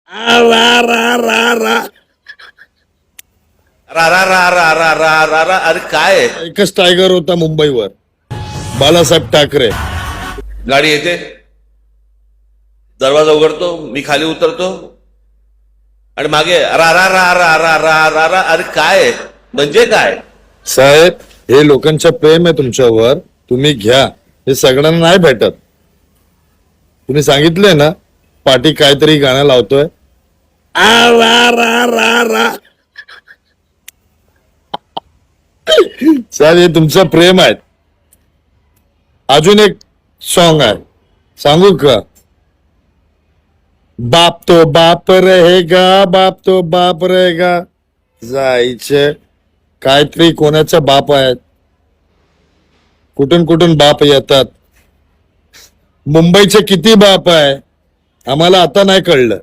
आ, रा रा रा रा रा रा रा रा रा रा रा रा अरे काय आहे? एकच टायगर होता मुंबईवर, बाळासाहेब ठाकरे. गाडी येते, दरवाजा उघडतो, मी खाली उतरतो आणि मागे रा रा रा रा रा रा रा रा अरे काय आहे? म्हणजे काय? साहेब, हे लोकांचं प्रेम आहे तुमच्यावर, तुम्ही घ्या. हे सगळ्यांना नाही भेटत. तुम्ही सांगितलंय ना, पाठी काहीतरी गाणं लावतोय. आ, रा रा रा रा साहेब, हे तुमचं प्रेम आहे. अजून एक सॉन्ग आहे, सांगू का? बाप तो बाप रहेगा, बाप तो बाप रहेगा. जायचे काहीतरी कोणाचा बाप आहे. कुठून कुठून बाप येतात. मुंबईचे किती बाप आहे आम्हाला आता नाही कळलं.